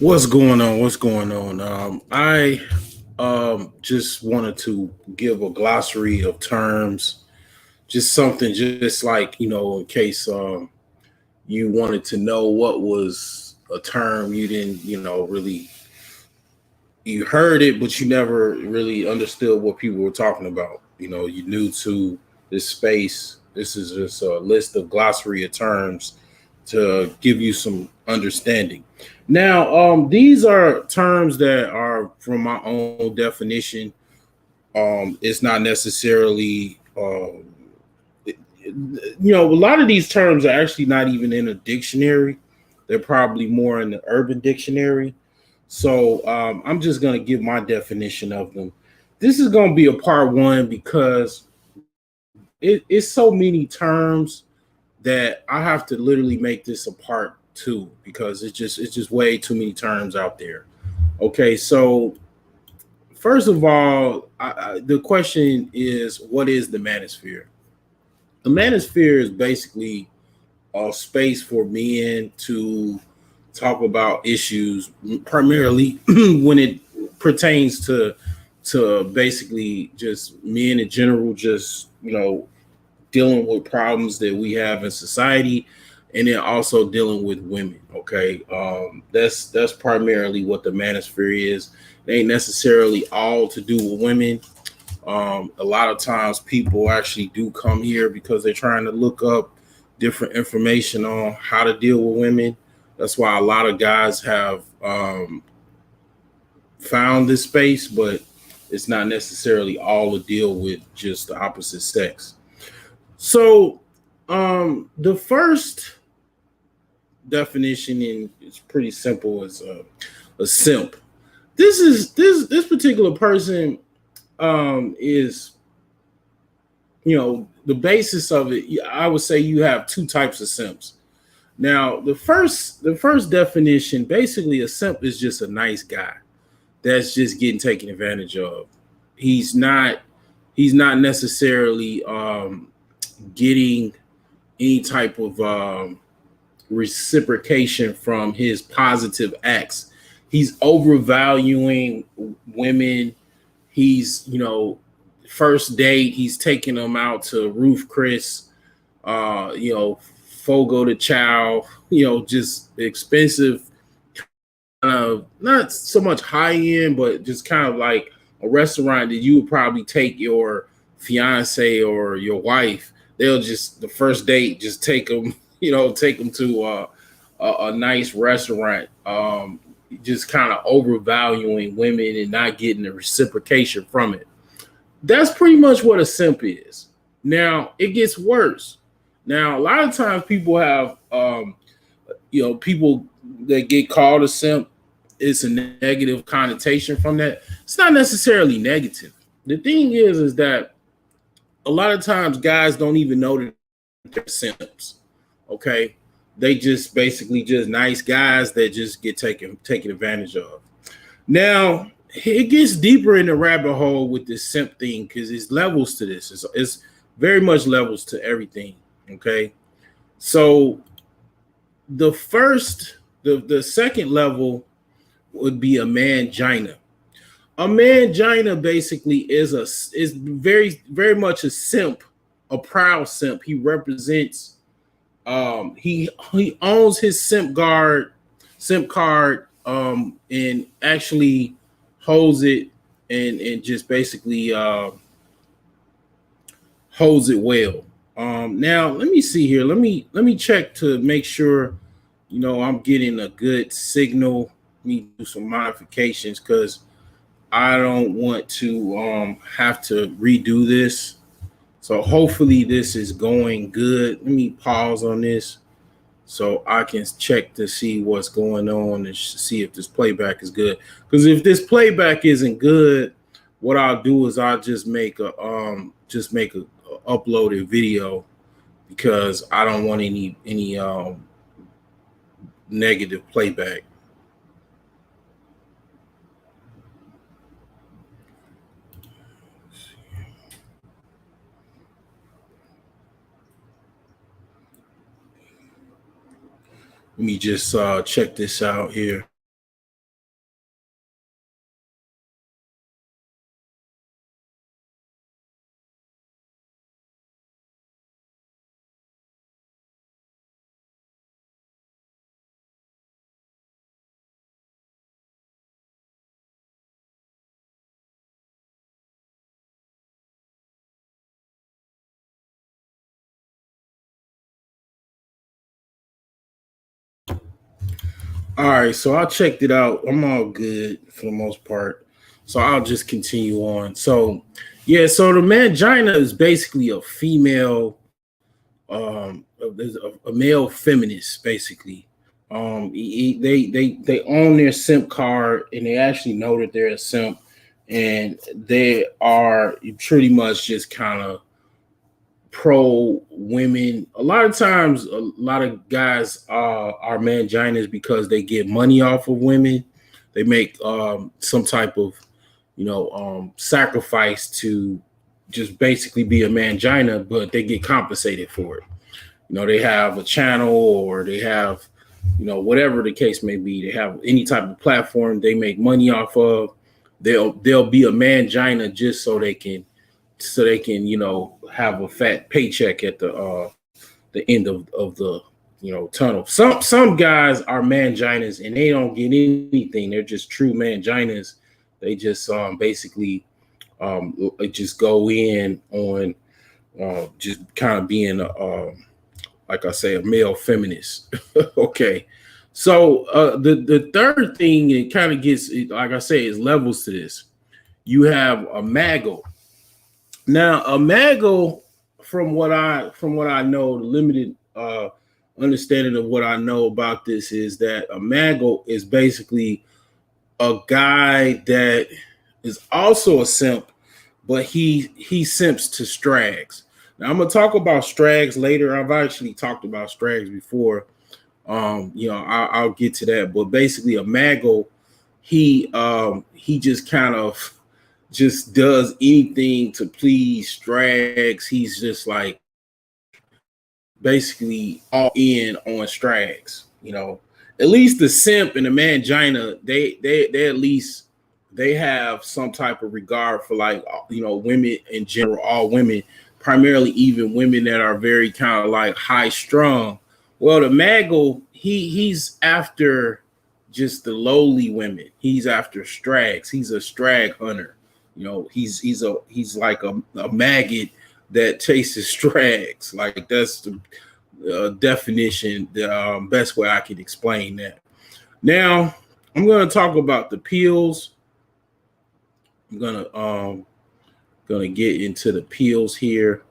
What's going on? What's going on? I just wanted to give a glossary of terms, just something just like, in case you wanted to know what was a term you didn't, really, you heard it, but you never really understood what people were talking about. You new to this space. This is just a list of glossary of terms to give you some understanding. Now, these are terms that are from my own definition. It's not necessarily, a lot of these terms are actually not even in a dictionary. They're probably more in the urban dictionary. So I'm just going to give my definition of them. This is going to be a part one because it's so many terms that I have to literally make this a part two because it's just way too many terms out there. Okay, so first of all, the question is, what is the manosphere? The manosphere is basically a space for men to talk about issues, primarily when it pertains to basically just men in general, just dealing with problems that we have in society, and then also dealing with women. Okay, that's primarily what the manosphere is. It ain't necessarily all to do with women. A lot of times people actually do come here because they're trying to look up different information on how to deal with women. That's why a lot of guys have found this space, but it's not necessarily all to deal with just the opposite sex. So, the first definition in it's pretty simple as a simp. This particular person is the basis of it. I would say you have two types of simps. Now, the first definition, basically, a simp is just a nice guy that's just getting taken advantage of. He's not he's not necessarily getting any type of reciprocation from his positive acts. He's overvaluing women. He's, first date, he's taking them out to Roof Chris, Fogo de Chow, just expensive, not so much high end, but just kind of like a restaurant that you would probably take your fiance or your wife. They'll just the first date just take them, take them to a nice restaurant. Just kind of overvaluing women and not getting the reciprocation from it. That's pretty much what a simp is. Now it gets worse. Now a lot of times people have, people that get called a simp. It's a negative connotation from that. It's not necessarily negative. The thing is that a lot of times guys don't even know that they're simps. Okay, they just basically just nice guys that just get taken advantage of. Now it gets deeper in the rabbit hole with this simp thing because it's levels to this. It's very much levels to everything. Okay, so the second level would be a mangina. A mangina basically is very much a simp, a proud simp. He represents, he owns his simp card, and actually holds it, and just basically holds it well. Now let me see here. Let me check to make sure I'm getting a good signal. Let me do some modifications because I don't want to have to redo this. So hopefully this is going good. Let me pause on this so I can check to see what's going on and see if this playback is good. Because if this playback isn't good, what I'll do is I'll just make a uploaded video because I don't want any negative playback. Let me just check this out here. All right, so I checked it out. I'm all good for the most part. So I'll just continue on. So yeah, so the mangina is basically a female, a male feminist, basically. They own their simp card, and they actually know that they're a simp, and they are pretty much just kind of pro women. A lot of times, a lot of guys are manginas because they get money off of women. They make some type of sacrifice to just basically be a mangina, but they get compensated for it. They have a channel, or they have whatever the case may be. They have any type of platform they make money off of. They'll be a mangina just so they can have a fat paycheck at the end of the tunnel. Some guys are manginas and they don't get anything. They're just true manginas. They just basically just go in on just kind of being like I say, a male feminist. Okay. So the third thing, it kind of gets, like I say, is levels to this. You have a mago. Now, a mago, from what I know, the limited understanding of what I know about this is that a mago is basically a guy that is also a simp, but he simps to strags. Now I'm gonna talk about strags later. I've actually talked about strags before. I'll get to that. But basically, a mago, he just kind of just does anything to please strags. He's just like basically all in on strags. At least the simp and the mangina, they at least they have some type of regard for, like, women in general, all women, primarily even women that are very kind of like high strung. Well, the mago, he's after just the lowly women. He's after strags. He's a strag hunter. He's like a maggot that chases strags. Like, that's the definition, the best way I could explain that. Now, I'm going to talk about the peels. I'm gonna get into the peels here.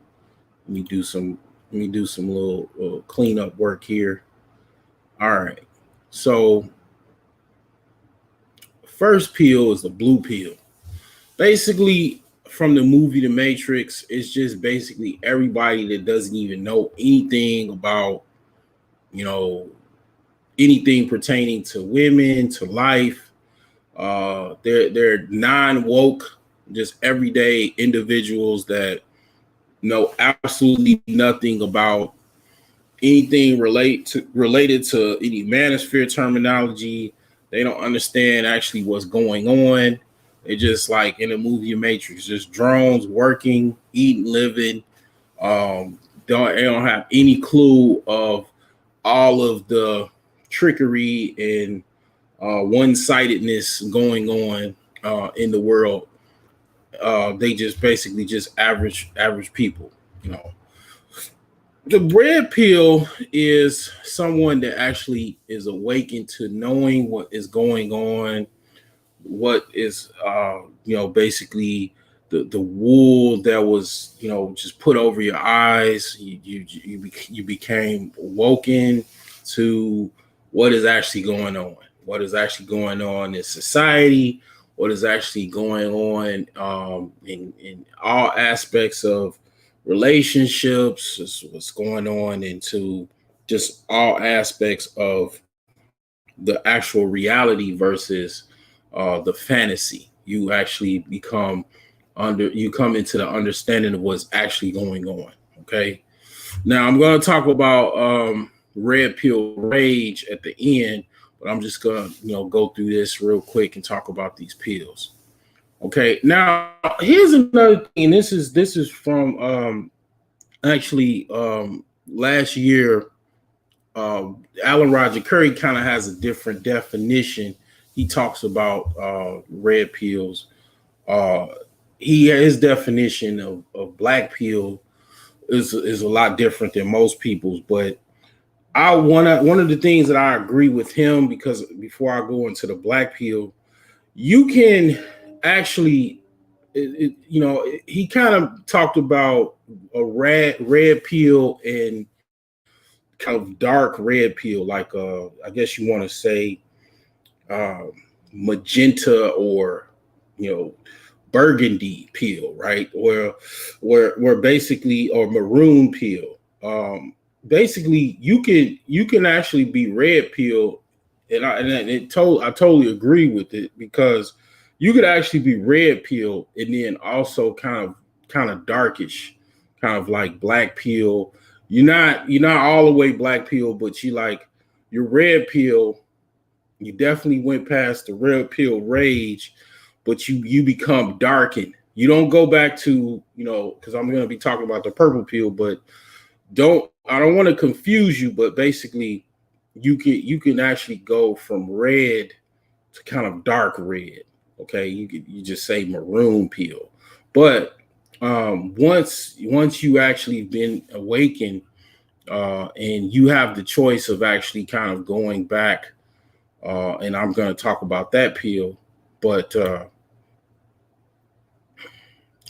Let me do some little cleanup work here. All right. So first peel is the blue peel. Basically, from the movie The Matrix, it's just basically everybody that doesn't even know anything about, you know, anything pertaining to women, to life. They're non-woke, just everyday individuals that know absolutely nothing about anything related to any manosphere terminology. They don't understand actually what's going on. They just, like in the movie Matrix, just drones working, eating, living. They don't have any clue of all of the trickery and one-sidedness going on in the world. They just basically just average people, you know. The red pill is someone that actually is awakened to knowing what is going on, what is basically the wool that was just put over your eyes. You became woken to what is actually going on, what is actually going on in society, what is actually going on in all aspects of relationships, what's going on into just all aspects of the actual reality versus the fantasy. You actually you come into the understanding of what's actually going on. Okay. Now I'm going to talk about red pill rage at the end, but I'm just going to go through this real quick and talk about these pills. Okay. Now here's another thing. This is from actually last year. Alan Roger Curry kind of has a different definition. He talks about red pills. Uh, his definition of black pill is a lot different than most people's, but One of the things that I agree with him, because before I go into the black pill, you can actually, he kind of talked about a red pill and kind of dark red pill, like I guess you want to say uh, magenta or you know burgundy peel, right? Where basically, or maroon peel. Basically, you can actually be red peel, I totally agree with it, because you could actually be red peel and then also kind of darkish, kind of like black peel. You're not all the way black peel, but you're red peel. You definitely went past the red pill rage, but you become darkened. You don't go back to, because I'm going to be talking about the purple pill, but I don't want to confuse you, but basically you can actually go from red to kind of dark red. Okay, you just say maroon pill, but once you actually been awakened, and you have the choice of actually kind of going back, and I'm going to talk about that peel. But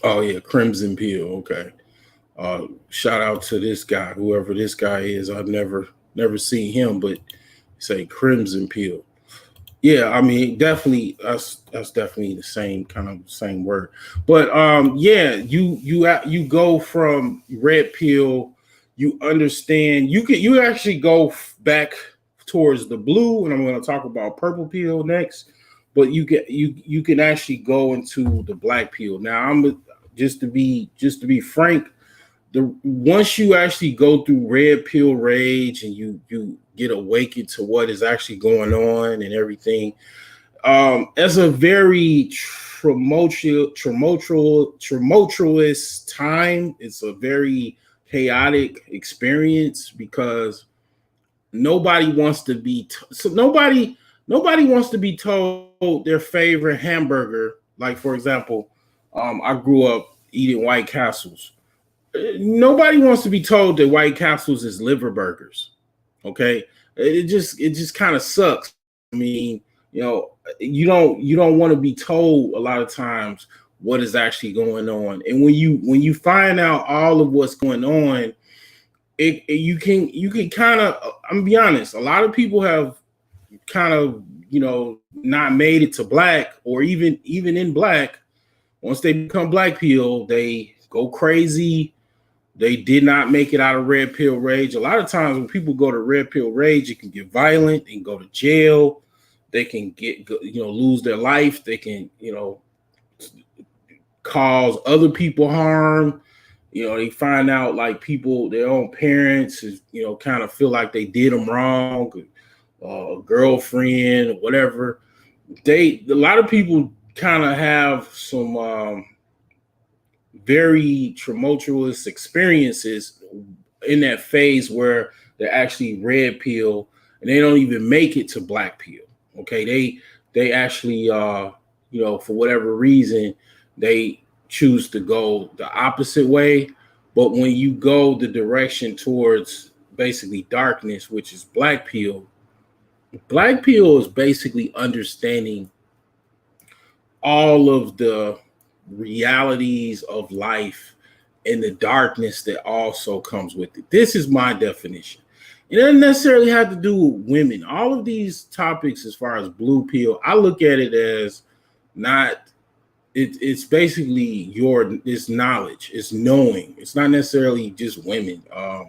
oh yeah, Crimson Peel. Okay. Shout out to this guy, whoever this guy is. I've never seen him, but say Crimson Peel. Yeah, I mean, definitely that's definitely the same kind of same word. But yeah, you go from red pill, you understand. You actually go back towards the blue, and I'm going to talk about purple pill next. But you can actually go into the black pill. Now, just to be frank, the once you actually go through red pill rage and you get awakened to what is actually going on and everything, as a very tumultuous time. It's a very chaotic experience because nobody wants to be nobody wants to be told their favorite hamburger. Like, for example, I grew up eating White Castles. Nobody wants to be told that White Castles is liver burgers. Okay, it just kind of sucks. I mean, you don't want to be told a lot of times what is actually going on, and when you find out all of what's going on, you can kind of, I'm gonna be honest, a lot of people have kind of not made it to black, or even in black. Once they become black pill, they go crazy. They did not make it out of red pill rage. A lot of times when people go to red pill rage, it can get violent. They can go to jail. They can lose their life. They can cause other people harm. They find out, like, people, their own parents, kind of feel like they did them wrong, girlfriend, whatever. A lot of people kind of have some very tumultuous experiences in that phase where they're actually red pill and they don't even make it to black pill. Okay, they actually for whatever reason they choose to go the opposite way. But when you go the direction towards basically darkness, which is black pill is basically understanding all of the realities of life and the darkness that also comes with it. This is my definition. It doesn't necessarily have to do with women. All of these topics, as far as blue pill, I look at it as not. It's basically it's knowledge, it's knowing. It's not necessarily just women. A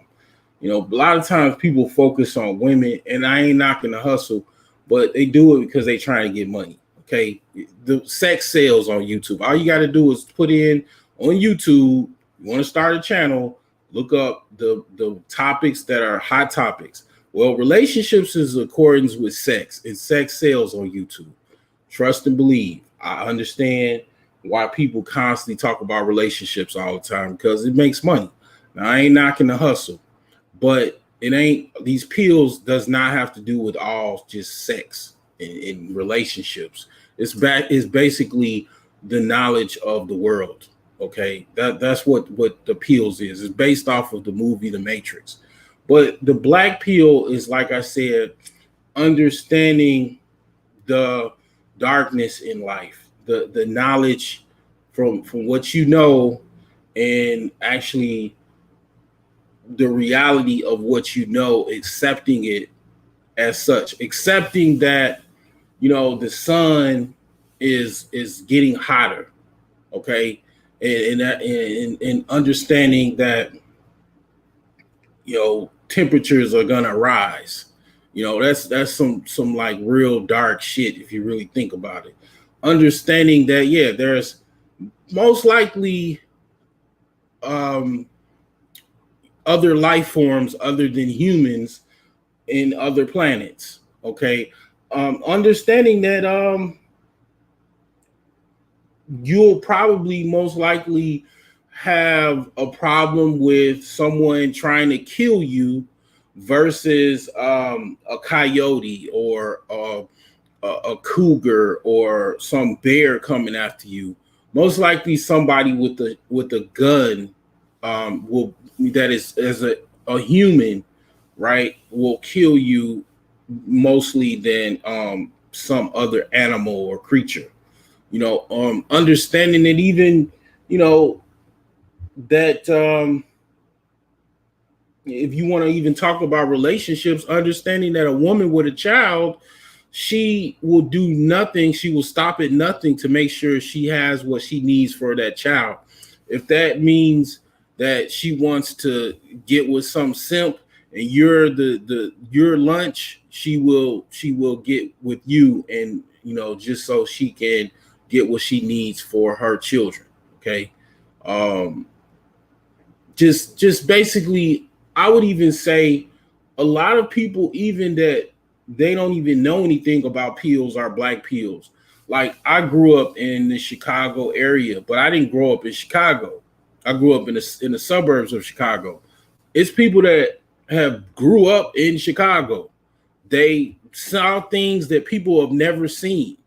lot of times people focus on women, and I ain't knocking the hustle, but they do it because they trying to get money. Okay, the sex sales on YouTube. All you got to do is put in on YouTube. You want to start a channel, look up the topics that are hot topics. Well, relationships is accordance with sex, and sex sales on YouTube. Trust and believe. I understand why people constantly talk about relationships all the time, because it makes money. Now, I ain't knocking the hustle, but it ain't, these pills does not have to do with all just sex in relationships. It's basically the knowledge of the world. Okay, that's what the pills is. It's based off of the movie The Matrix. But the black pill is, like I said, understanding the darkness in life, the knowledge from what you know, and actually the reality of what you know, accepting it as such, accepting that the sun is getting hotter, okay, and understanding that temperatures are gonna rise. That's some like real dark shit if you really think about it. Understanding that, yeah, there's most likely um other life forms other than humans in other planets, okay. Understanding that you'll probably most likely have a problem with someone trying to kill you versus a coyote or a cougar or some bear coming after you. Most likely, somebody with a gun will that is as a human, right, will kill you mostly than some other animal or creature. Understanding that even you know that if you want to even talk about relationships, understanding that a woman with a child, she will do nothing. She will stop at nothing to make sure she has what she needs for that child. If that means that she wants to get with some simp and you're the your lunch, she will get with you, and just so she can get what she needs for her children. Okay. Um, just basically, I would even say a lot of people, even that they don't even know anything about pills, are black pills. Like, I grew up in the Chicago area, but I didn't grow up in Chicago. I grew up in the suburbs of Chicago. It's people that have grew up in Chicago. They saw things that people have never seen.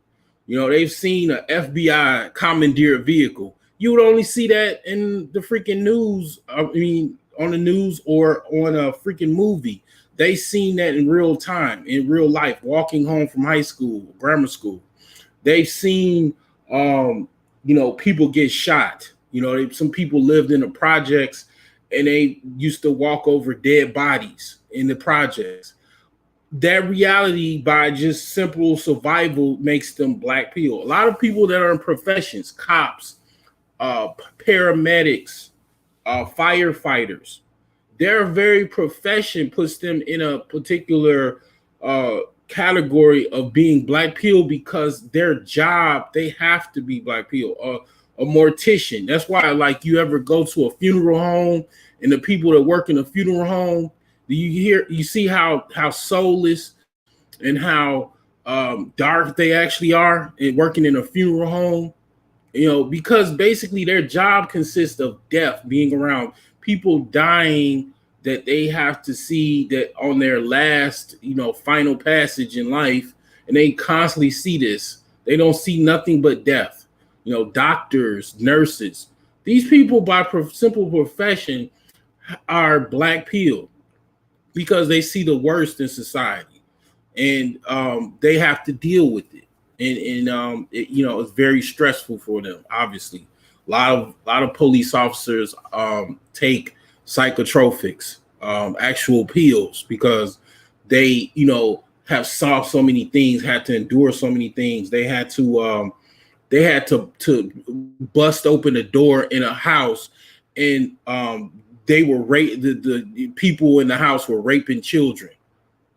They've seen a FBI commandeered vehicle. You would only see that in the freaking news. I mean, on the news or on a freaking movie. They seen that in real time, in real life, walking home from high school, grammar school. They've seen, people get shot. Some people lived in the projects and they used to walk over dead bodies in the projects. That reality, by just simple survival, makes them black people. A lot of people that are in professions, cops, paramedics, firefighters, their very profession puts them in a particular uh, category of being black pill because their job, they have to be black pill. A mortician. That's why, like, you ever go to a funeral home and the people that work in a funeral home, you see how soulless and how dark they actually are in working in a funeral home. Because basically their job consists of death, being around people dying that they have to see that on their last, final passage in life, and they constantly see this. They don't see nothing but death. Doctors, nurses, these people by simple profession are black pill because they see the worst in society, and they have to deal with it, and it's very stressful for them. Obviously, a lot of police officers take psychotropics, actual pills, because they have saw so many things, had to endure so many things. They had to bust open a door in a house, and they were the people in the house were raping children.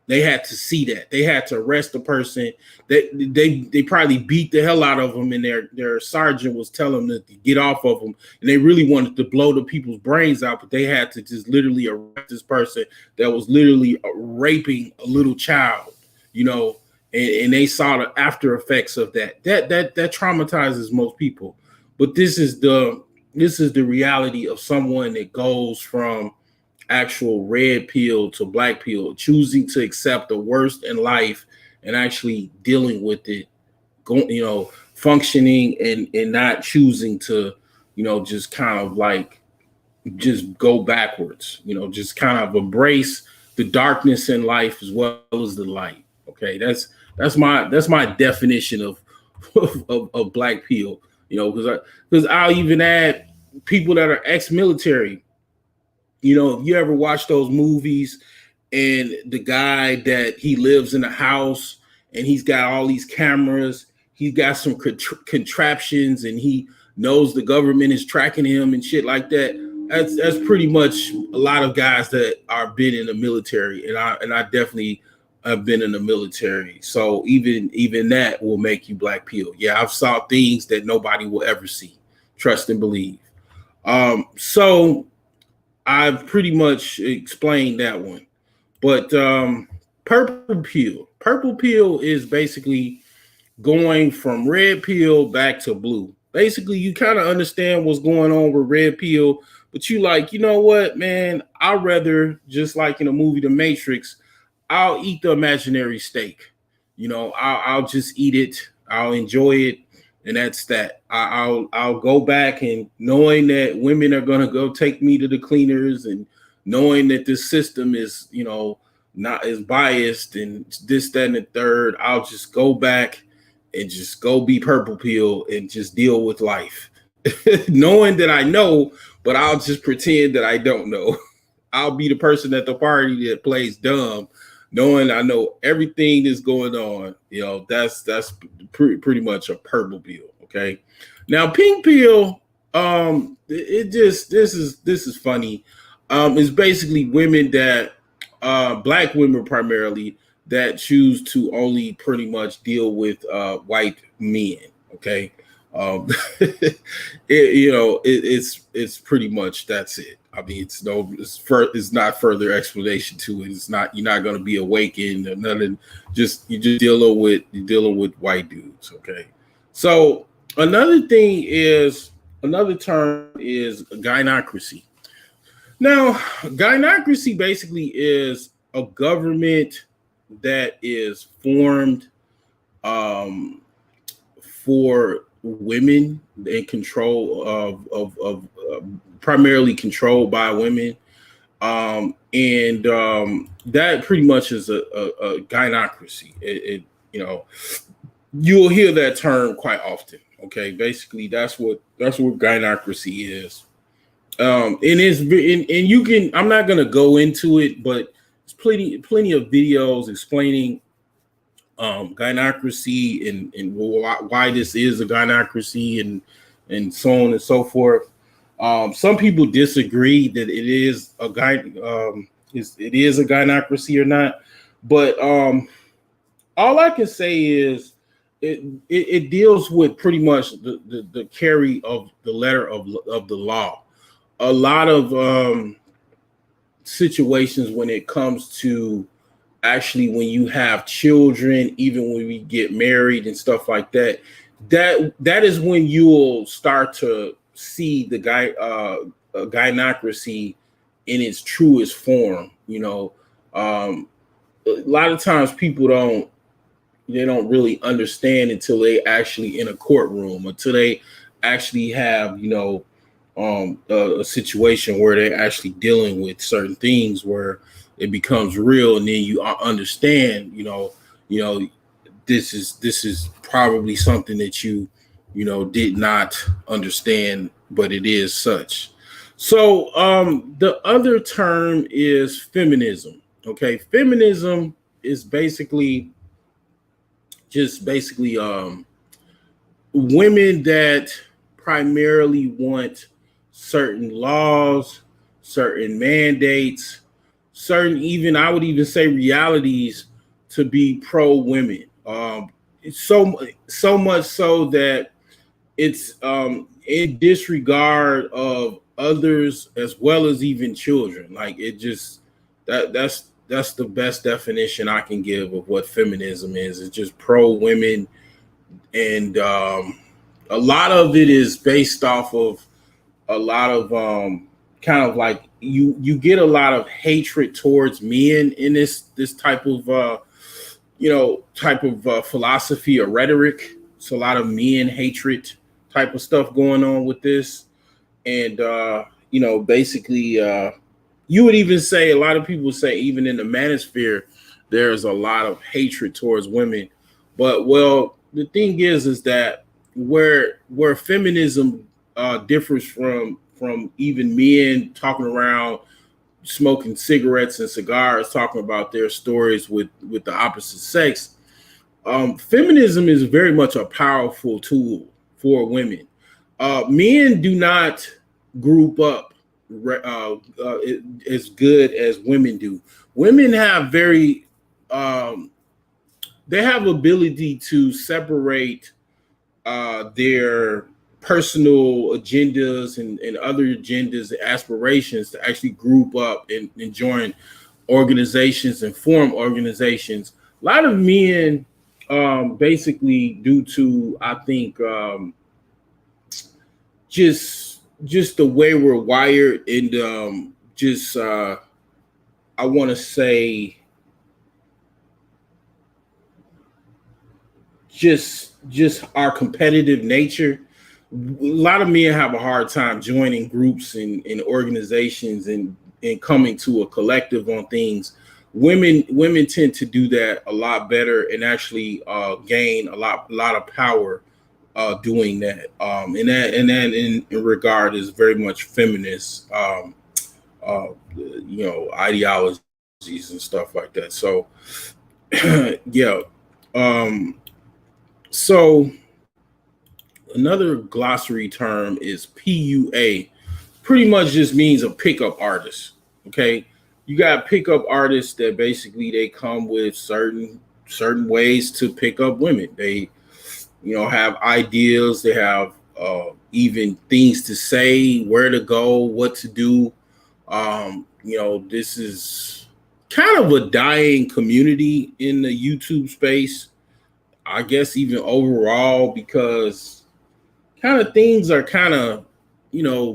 They had to see that. They had to arrest the person. They probably beat the hell out of them, and their sergeant was telling them to get off of them. And they really wanted to blow the people's brains out, but they had to just literally arrest this person that was literally raping a little child. And they saw the after effects of that. That traumatizes most people. But this is the reality of someone that goes from actual red pill to black pill, choosing to accept the worst in life and actually dealing with it, functioning, and not choosing to, just kind of like just go backwards, just kind of embrace the darkness in life as well as the light. Okay, that's my definition of of black pill. Because I'll even add people that are ex-military. If you ever watch those movies and the guy that he lives in a house and he's got all these cameras, he's got some contraptions, and he knows the government is tracking him and shit like that. That's pretty much a lot of guys that are been in the military, and I definitely have been in the military. So even that will make you black pill. Yeah, I've saw things that nobody will ever see. Trust and believe. So I've pretty much explained that one. But purple pill is basically going from red pill back to blue. Basically, you kind of understand what's going on with red pill, but you like, you know what, man? I'd rather, just like in the movie The Matrix, I'll eat the imaginary steak. I'll just eat it. I'll enjoy it, and that's that. I'll go back, and knowing that women are gonna go take me to the cleaners, and knowing that this system is, not as biased and this, that, and the third, I'll just go back and just go be purple pill and just deal with life. Knowing that I know, but I'll just pretend that I don't know. I'll be the person at the party that plays dumb, knowing I know everything that's going on. That's pretty much a purple pill. Okay. Now pink pill, this is funny. It's basically women that black women primarily that choose to only pretty much deal with white men. Okay. It's pretty much that's it. I mean, it's not further explanation to it. It's not, you're not going to be awakened or nothing. You're just dealing with white dudes. Okay. So another term is gynocracy. Now, gynocracy basically is a government that is formed for women and control of primarily controlled by women, and that pretty much is a gynocracy. You'll hear that term quite often. Okay, basically that's what gynocracy is. And you can. I'm not gonna go into it, but there's plenty of videos explaining gynocracy and why this is a gynocracy and so on and so forth. Some people disagree that it is a gynocracy or not, but all I can say is it deals with pretty much the carry of the letter of the law. A lot of situations when it comes to actually when you have children, even when we get married and stuff like that, that is when you'll start to see the gynocracy in its truest form. A lot of times people don't really understand until they actually in a courtroom, until they actually have a situation where they're actually dealing with certain things where it becomes real, and then you understand, this is probably something that you did not understand, but it is such. So the other term is feminism. Okay, feminism is basically women that primarily want certain laws, certain mandates, certain, even I would even say realities to be pro women. So much so that it's in disregard of others as well as even children. Like it just that's the best definition I can give of what feminism is. It's just pro women, and a lot of it is based off of a lot of kind of like you get a lot of hatred towards men in this type of philosophy or rhetoric. It's a lot of men hatred type of stuff going on with this, and basically, you would even say, a lot of people say, even in the manosphere, there's a lot of hatred towards women. But well, the thing is that where feminism differs from even men talking around smoking cigarettes and cigars, talking about their stories with the opposite sex. Feminism is very much a powerful tool for women. Men do not group up as good as women do. Women have um, they have ability to separate their personal agendas and other agendas, aspirations, to actually group up and join organizations and form organizations. A lot of men, basically, due to, I think, just the way we're wired, and just I want to say just our competitive nature. A lot of men have a hard time joining groups and organizations and coming to a collective on things. Women tend to do that a lot better and actually gain a lot of power doing that. And that in regard is very much feminist, ideologies and stuff like that. So yeah. Um, so another glossary term is PUA. Pretty much just means a pickup artist. Okay, you got pickup artists that basically they come with certain ways to pick up women. They have ideas. They have even things to say, where to go, what to do. This is kind of a dying community in the YouTube space, I guess, even overall, because kind of things are kind of,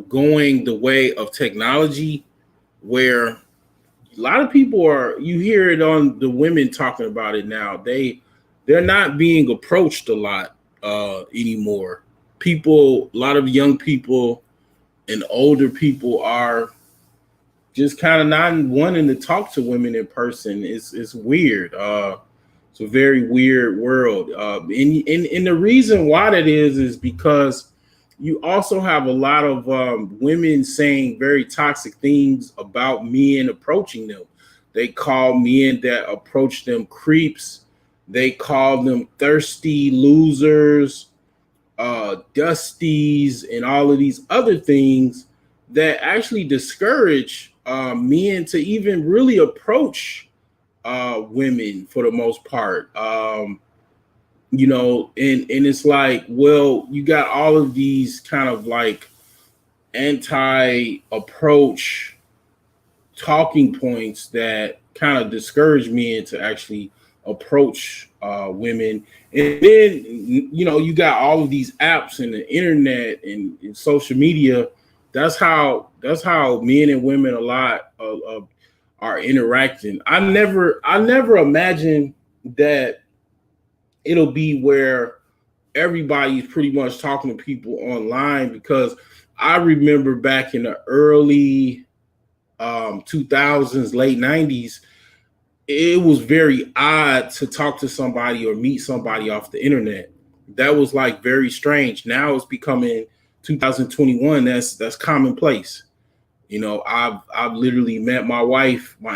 going the way of technology, where a lot of people are, you hear it on the women talking about it now. They're not being approached a lot anymore. People, a lot of young people and older people are just kind of not wanting to talk to women in person. It's weird. It's a very weird world. And the reason why that is because you also have a lot of women saying very toxic things about men approaching them. They call men that approach them creeps. They call them thirsty losers, dusties, and all of these other things that actually discourage men to even really approach women for the most part. And it's like, well, you got all of these kind of like anti-approach talking points that kind of discourage men to actually approach women. And then, you got all of these apps and the internet and social media. That's how men and women a lot are interacting. I never imagined that it'll be where everybody's pretty much talking to people online, because I remember back in the early 2000s, late 90s, it was very odd to talk to somebody or meet somebody off the internet. That was like very strange. Now it's becoming 2021. That's commonplace. I've literally met my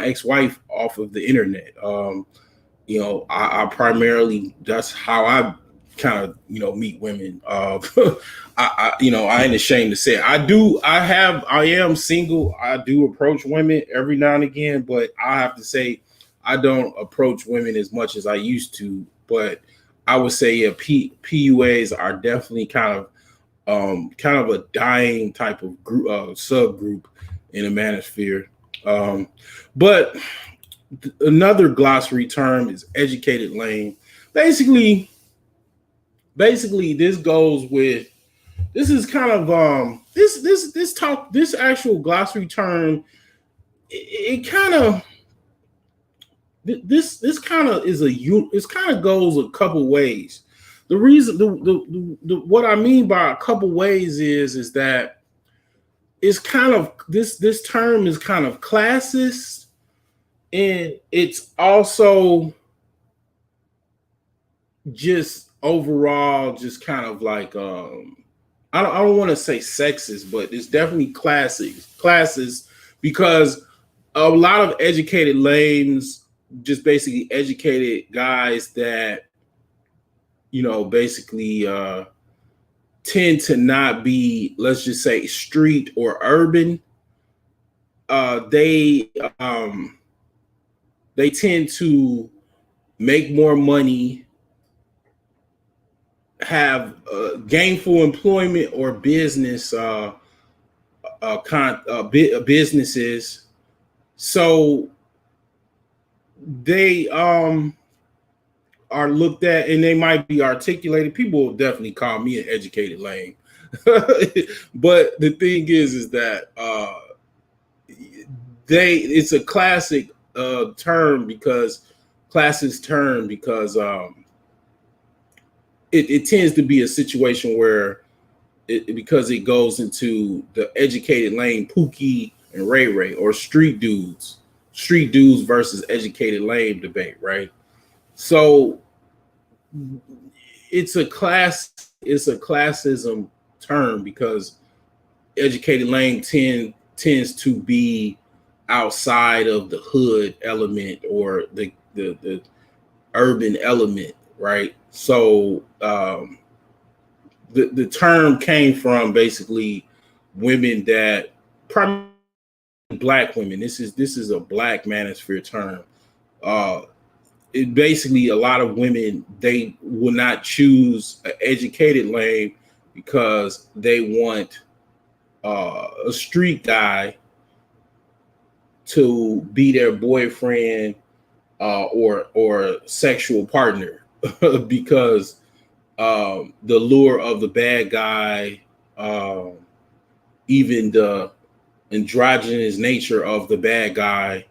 ex-wife, off of the internet. I primarily, that's how I kind of meet women. I ain't ashamed to say it. I am single. I do approach women every now and again, but I have to say I don't approach women as much as I used to. But I would say, yeah, PUAs are definitely kind of a dying type of group, subgroup in the manosphere. But another glossary term is educated lame. Basically, this goes with, this is kind of this actual glossary term. It kind of, this kind of is it's kind of goes a couple ways. The reason, the what I mean by a couple ways is that it's kind of this term is kind of classist, and it's also just overall just kind of like I don't want to say sexist, but it's definitely classes because a lot of educated lames, just basically educated guys that basically tend to not be, let's just say, street or urban. They they tend to make more money, have gainful employment or business businesses. So they are looked at, and they might be articulated. People will definitely call me an educated lame. But the thing is that it's a classic term because classist term because it tends to be a situation where because it goes into the educated lane Pookie and Ray Ray, or street dudes versus educated lane debate, right? So it's a classism term because educated lane tends to be outside of the hood element or the urban element, right? So the term came from basically women that probably black women. This is a black manosphere term. Uh, it basically, a lot of women, they will not choose an educated lane because they want a street guy to be their boyfriend or sexual partner because the lure of the bad guy, even the androgynous nature of the bad guy,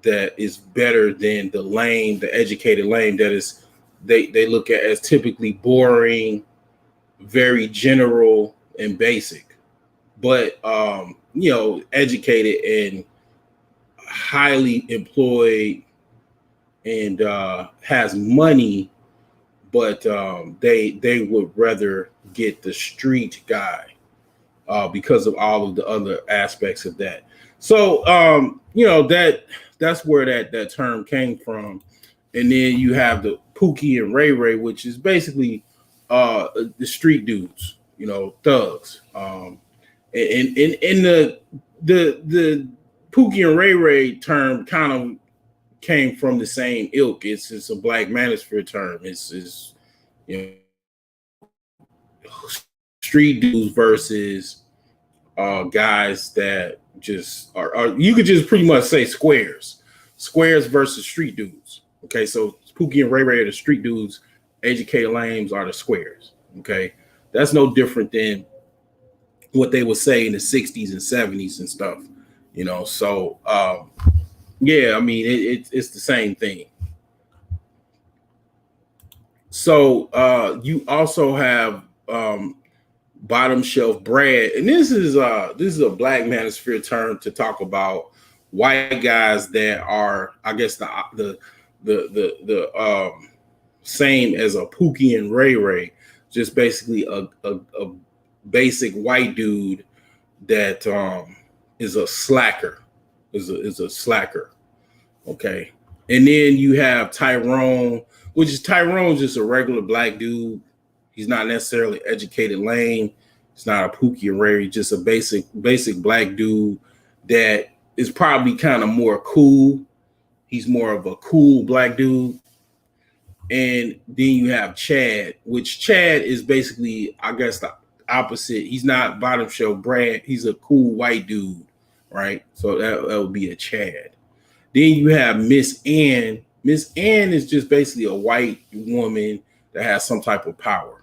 that is better than the educated lame that is they look at as typically boring, very general and basic. But educated and highly employed and has money, but they would rather get the street guy because of all of the other aspects of that. So that's where that term came from. And then you have the Pookie and Ray Ray, which is basically the street dudes, thugs. And the Pookie and Ray Ray term kind of came from the same ilk. It's a black manosphere term. It's you know, street dudes versus guys that just are you could just pretty much say squares versus street dudes. Okay, so Pookie and Ray Ray are the street dudes, educated lames are the squares. Okay, that's no different than what they would say in the 60s and 70s and stuff. So yeah, I mean it's the same thing. So you also have bottom shelf bread, and this is a black manosphere term to talk about white guys that are, I guess, the same as a Pookie and Ray Ray, just basically a basic white dude that is a slacker, is a slacker. Okay, and then you have Tyrone, which is Tyrone's just a regular black dude. He's not necessarily educated lane. It's not a Pookie and Ray, just a basic black dude that is probably kind of more cool. He's more of a cool black dude. And then you have Chad, which Chad is basically, I guess, the opposite. He's not bottom shelf Brad. He's a cool white dude, right? So that would be a Chad. Then you have Miss Ann. Miss Ann is just basically a white woman that has some type of power.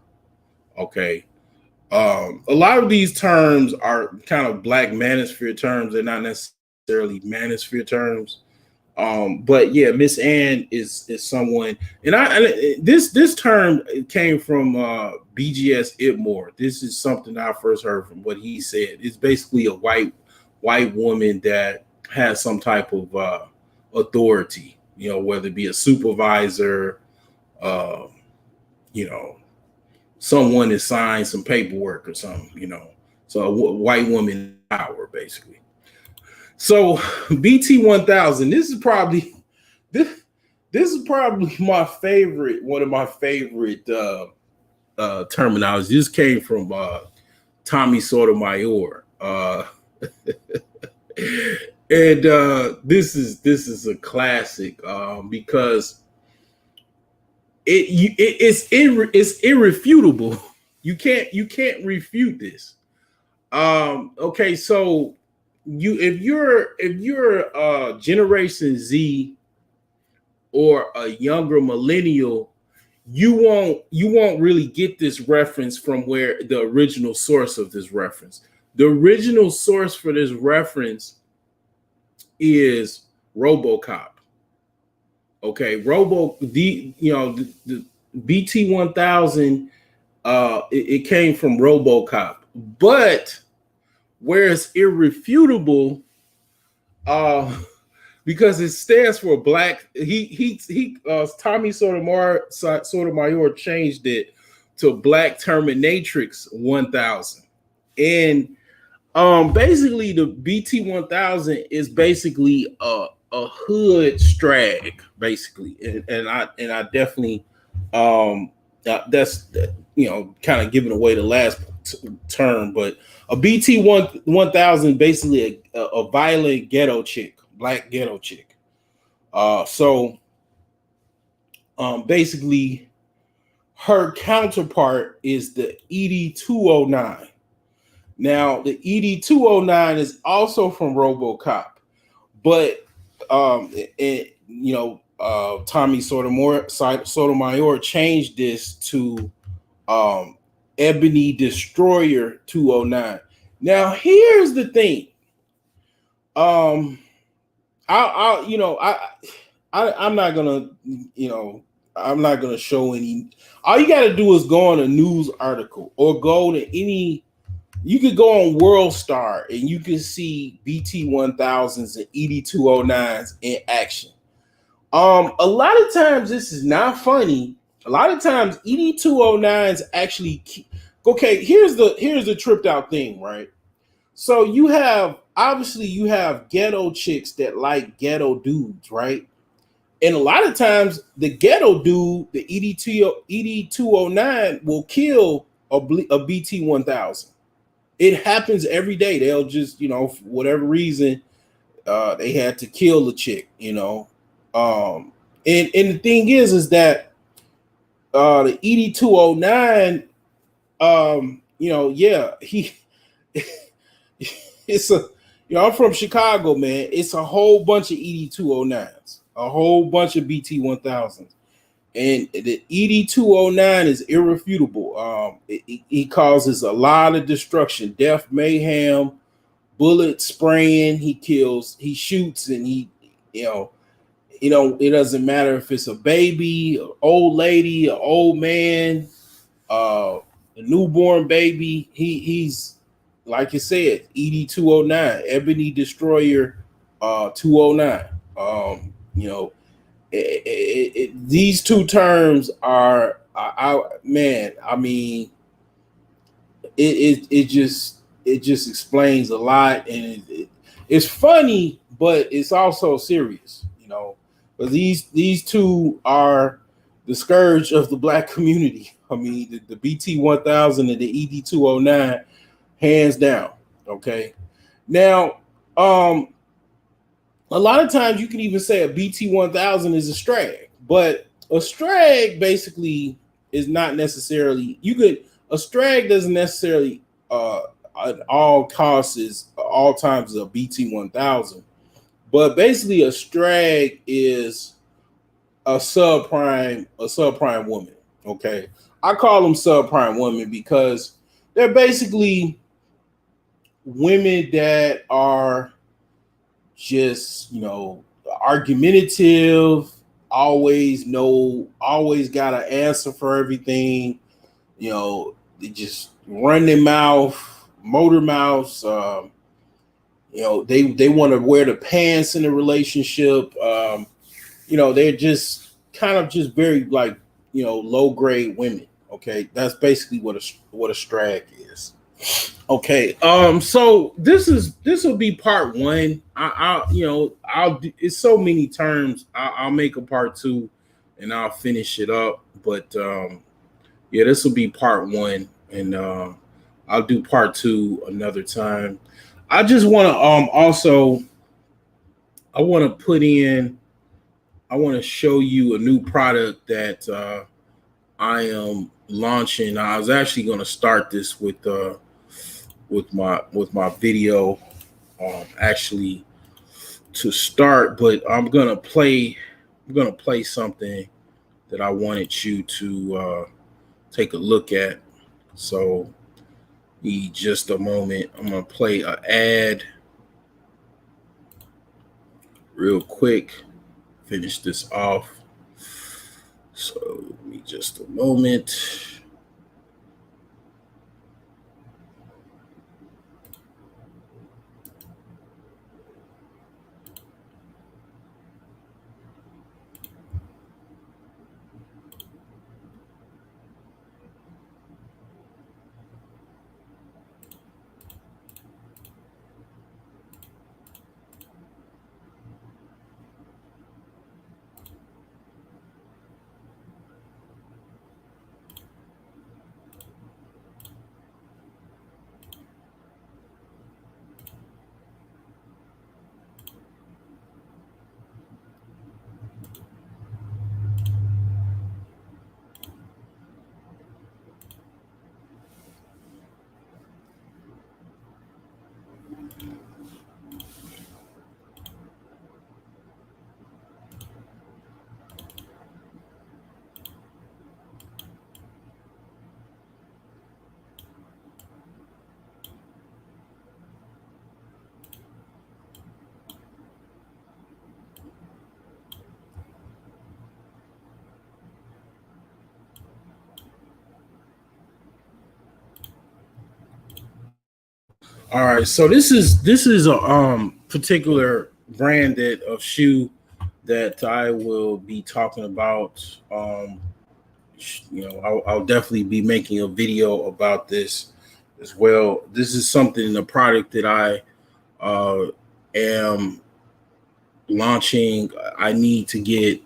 Okay. A lot of these terms are kind of black manosphere terms. They're not necessarily manosphere terms. But yeah, Miss Ann is someone, and this term came from BGS Itmore. This is something I first heard from what he said. It's basically a white woman that has some type of authority, whether it be a supervisor, uh, you know, someone that signs some paperwork or something. So a white woman in power, basically. So BT 1000, this this is probably one of my favorite terminology. This came from Tommy Sotomayor. And this is a classic because it's irrefutable. You can't refute this. Okay, so if you're Generation Z or a younger millennial, you won't really get this reference from where the original source of this reference. The original source for this reference is RoboCop. Okay, the BT 1000. It came from RoboCop, but where it's irrefutable, because it stands for black. Tommy Sotomayor changed it to Black Terminatrix 1000, and basically the BT 1000 is basically a hood strag, basically, and I definitely that's kind of giving away the last term, but a BT 1000 basically a violent ghetto chick, black ghetto chick. So basically her counterpart is the ED 209. Now the ED 209 is also from RoboCop, but Tommy Sotomayor changed this to Ebony Destroyer 209. Now here's the thing. I'm not gonna, I'm not gonna show any. All you gotta do is go on a news article or go to any. You could go on World Star and you can see BT 1000s and ED 209s in action. A lot of times this is not funny. A lot of times ED 209s actually. Okay, here's the tripped out thing, right? So you have ghetto chicks that like ghetto dudes, right? And a lot of times the ghetto dude, the ED 209 will kill a BT 1000. It happens every day. They'll just, for whatever reason, they had to kill the chick, and the thing is that the ED 209, he it's I'm from Chicago, man. It's a whole bunch of ED 209s, a whole bunch of BT 1000s. And the ED 209 is irrefutable. It causes a lot of destruction, death, mayhem, bullet spraying. He kills, he shoots, and it doesn't matter if it's a baby, an old lady, an old man, a newborn baby. He's like you said, ED 209, Ebony Destroyer 209. These two terms are, man. I mean, it just explains a lot, and it's funny, but it's also serious, But these two are the scourge of the black community. I mean, the BT 1000 and the ED 209, hands down. Okay, now a lot of times you can even say a BT 1000 is a strag, but a strag basically is not necessarily, a strag doesn't necessarily at all costs is all times a BT 1000, but basically a strag is a subprime woman. Okay, I call them subprime women because they're basically women that are just argumentative, always got an answer for everything. They just run their mouth, motor mouths. They want to wear the pants in a relationship. They're just kind of just very like low grade women. Okay, that's basically what a strag is. Okay, so this will be part one. It's so many terms. I'll make a part two, and I'll finish it up. But yeah, this will be part one, and I'll do part two another time. I just want to also I want to put in I want to show you a new product that I am launching. I was actually going to start this with my video actually to start, but I'm gonna play something that I wanted you to take a look at. So, need just a moment. I'm gonna play an ad real quick. Finish this off. So, give me just a moment. All right, so this is a particular brand that of shoe that I will be talking about. I'll definitely be making a video about this as well. This is something, a product that I am launching. I need to get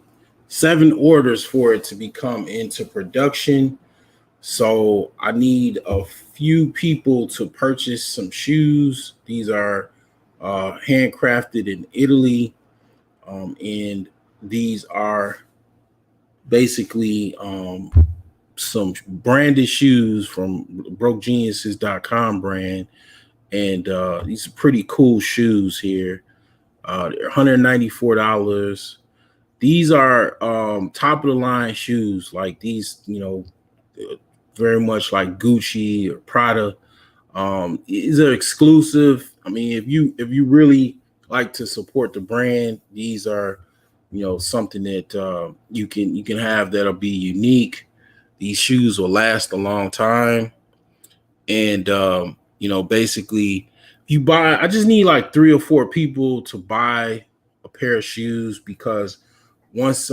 7 orders for it to become into production. So I need a few people to purchase some shoes. These are handcrafted in Italy, and these are basically some branded shoes from brokegeniuses.com brand. And these are pretty cool shoes here. They're $194. These are top of the line shoes, like these, very much like Gucci or Prada. These are exclusive. I mean, if you really like to support the brand, these are, something that you can have that'll be unique. These shoes will last a long time, and basically, if you buy, I just need like 3 or 4 people to buy a pair of shoes, because once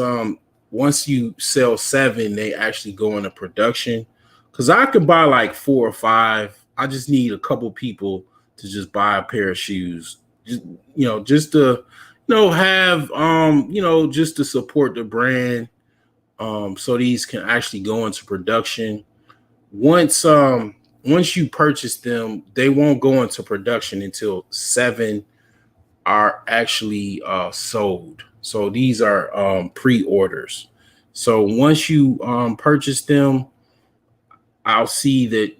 once you sell 7, they actually go into production. Because I could buy like 4 or 5. I just need a couple people to just buy a pair of shoes, just to have just to support the brand, so these can actually go into production. Once you purchase them, they won't go into production until 7 are actually sold. So these are pre-orders. So once you purchase them, I'll see that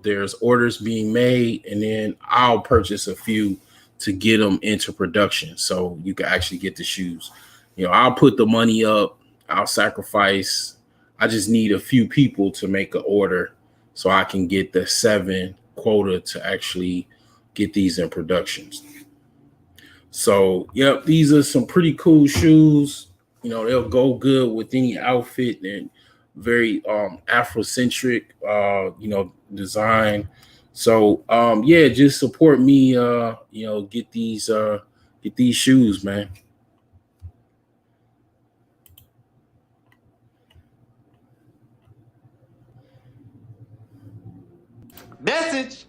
there's orders being made, and then I'll purchase a few to get them into production, so you can actually get the shoes. I'll put the money up. I'll sacrifice. I just need a few people to make an order, so I can get the 7 quota to actually get these in productions. So, yep, these are some pretty cool shoes. You know, they'll go good with any outfit and very Afrocentric design. So, yeah, just support me get these shoes, man. Message.